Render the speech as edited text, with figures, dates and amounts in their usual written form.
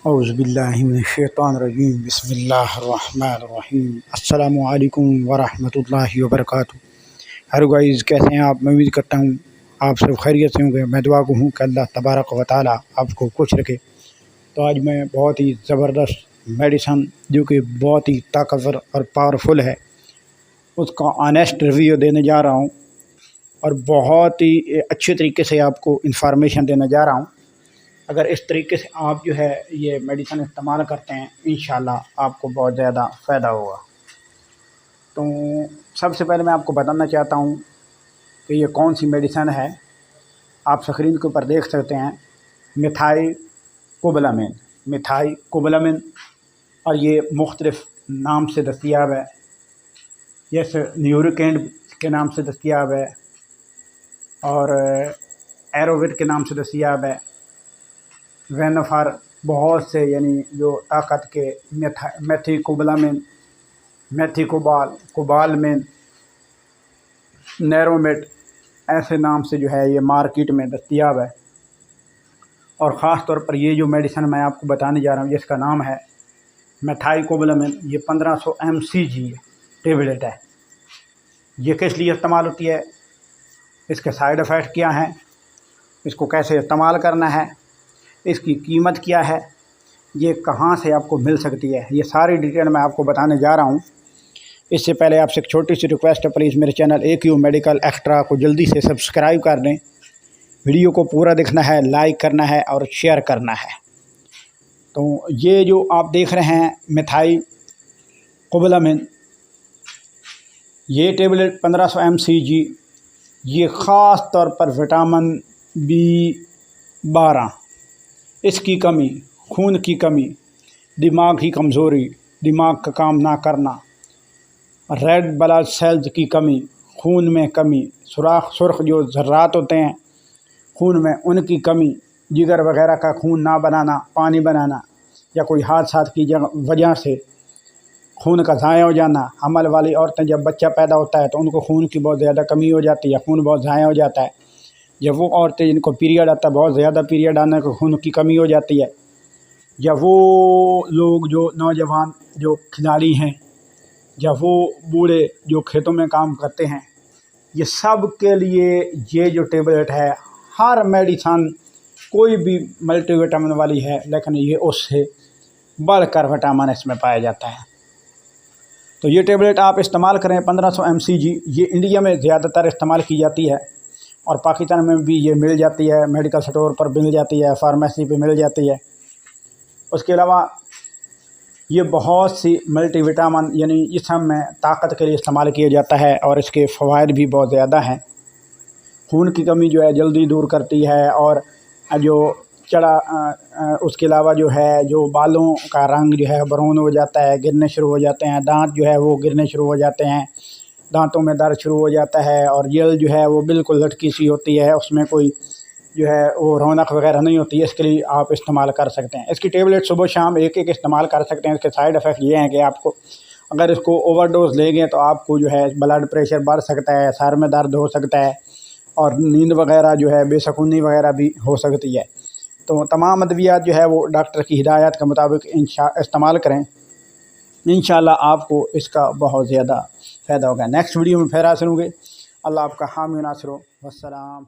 اعوذ باللہ من الشیطان الرجیم، بسم اللہ الرحمن الرحیم۔ السلام علیکم ورحمۃ اللہ وبرکاتہ۔ ہیلو گائز، کیسے ہیں آپ؟ میں امید کرتا ہوں آپ سب خیریت سے ہوں گے۔ میں دعا ہوں کہ اللہ تبارک و تعالیٰ آپ کو خوش رکھے۔ تو آج میں بہت ہی زبردست میڈیسن جو کہ بہت ہی طاقتور اور پاورفل ہے، اس کا آنیسٹ ریویو دینے جا رہا ہوں اور بہت ہی اچھے طریقے سے آپ کو انفارمیشن دینے جا رہا ہوں۔ اگر اس طریقے سے آپ جو ہے یہ میڈیسن استعمال کرتے ہیں، انشاءاللہ آپ کو بہت زیادہ فائدہ ہوگا۔ تو سب سے پہلے میں آپ کو بتانا چاہتا ہوں کہ یہ کون سی میڈیسن ہے۔ آپ اسکرین کے اوپر دیکھ سکتے ہیں میتھائی کوبلامین، میتھائی کوبلامین، اور یہ مختلف نام سے دستیاب ہے۔ جیسے نیوریکینڈ کے نام سے دستیاب ہے اور ایروویٹ کے نام سے دستیاب ہے۔ وینفر بہت سے یعنی جو طاقت کے میتھی کوبلامین، میتھی کوبالمین، نیرومیٹ، ایسے نام سے جو ہے یہ مارکیٹ میں دستیاب ہے۔ اور خاص طور پر یہ جو میڈیسن میں آپ کو بتانے جا رہا ہوں جس کا نام ہے میتھائی کوبلامین، یہ 1500 mcg ٹیبلٹ ہے۔ یہ کس لیے استعمال ہوتی ہے، اس کے سائیڈ ایفیکٹ کیا ہیں، اس کو کیسے استعمال کرنا ہے، اس کی قیمت کیا ہے، یہ کہاں سے آپ کو مل سکتی ہے، یہ ساری ڈیٹیل میں آپ کو بتانے جا رہا ہوں۔ اس سے پہلے آپ سے ایک چھوٹی سی ریکویسٹ ہے، پلیز میرے چینل AQ میڈیکل ایکسٹرا کو جلدی سے سبسکرائب کر دیں۔ ویڈیو کو پورا دیکھنا ہے، لائک کرنا ہے اور شیئر کرنا ہے۔ تو یہ جو آپ دیکھ رہے ہیں میتھائی کوبلامین، یہ ٹیبلٹ 1500 mcg، یہ خاص طور پر وٹامن B12، اس کی کمی، خون کی کمی، دماغ کی کمزوری، دماغ کا کام نہ کرنا، ریڈ بلڈ سیلز کی کمی، خون میں کمی، سرخ جو ذرات ہوتے ہیں خون میں ان کی کمی، جگر وغیرہ کا خون نہ بنانا، پانی بنانا، یا کوئی حادثات کی وجہ سے خون کا ضائع ہو جانا۔ حمل والی عورتیں جب بچہ پیدا ہوتا ہے تو ان کو خون کی بہت زیادہ کمی ہو جاتی ہے، خون بہت ضائع ہو جاتا ہے۔ جب وہ عورتیں جن کو پیریڈ آتا ہے، بہت زیادہ پیریڈ آنے کو خون کی کمی ہو جاتی ہے، یا وہ لوگ جو نوجوان جو کھلاڑی ہیں، یا وہ بوڑھے جو کھیتوں میں کام کرتے ہیں، یہ سب کے لیے یہ جو ٹیبلٹ ہے، ہر میڈیسن کوئی بھی ملٹی وٹامن والی ہے لیکن یہ اس سے بڑھ کر وٹامن اس میں پایا جاتا ہے۔ تو یہ ٹیبلٹ آپ استعمال کریں 1500 mcg، یہ انڈیا میں زیادہ تر استعمال کی جاتی ہے اور پاکستان میں بھی یہ مل جاتی ہے، میڈیکل سٹور پر مل جاتی ہے، فارمیسی پہ مل جاتی ہے۔ اس کے علاوہ یہ بہت سی ملٹی وٹامن یعنی جسم میں طاقت کے لیے استعمال کیا جاتا ہے اور اس کے فوائد بھی بہت زیادہ ہیں۔ خون کی کمی جو ہے جلدی دور کرتی ہے، اور جو اس کے علاوہ جو ہے جو بالوں کا رنگ جو ہے برون ہو جاتا ہے، گرنے شروع ہو جاتے ہیں، دانت جو ہے وہ گرنے شروع ہو جاتے ہیں، دانتوں میں درد شروع ہو جاتا ہے، اور جلد جو ہے وہ بالکل لٹکی سی ہوتی ہے، اس میں کوئی جو ہے وہ رونق وغیرہ نہیں ہوتی ہے، اس کے لیے آپ استعمال کر سکتے ہیں۔ اس کی ٹیبلٹ صبح شام ایک استعمال کر سکتے ہیں۔ اس کے سائیڈ ایفیکٹ یہ ہیں کہ آپ کو اگر اس کو اوور ڈوز لیں گے تو آپ کو جو ہے بلڈ پریشر بڑھ سکتا ہے، سر میں درد ہو سکتا ہے، اور نیند وغیرہ جو ہے بے سکونی وغیرہ بھی ہو سکتی ہے۔ تو تمام ادویات جو ہے وہ ڈاکٹر کی ہدایات کے مطابق استعمال کریں، انشاءاللہ آپ کو اس کا بہت زیادہ فائدہ ہوگا۔ نیکسٹ ویڈیو میں پھر حاصل ہوں گے۔ اللہ آپ کا حامی و ناصر ہو۔ والسلام۔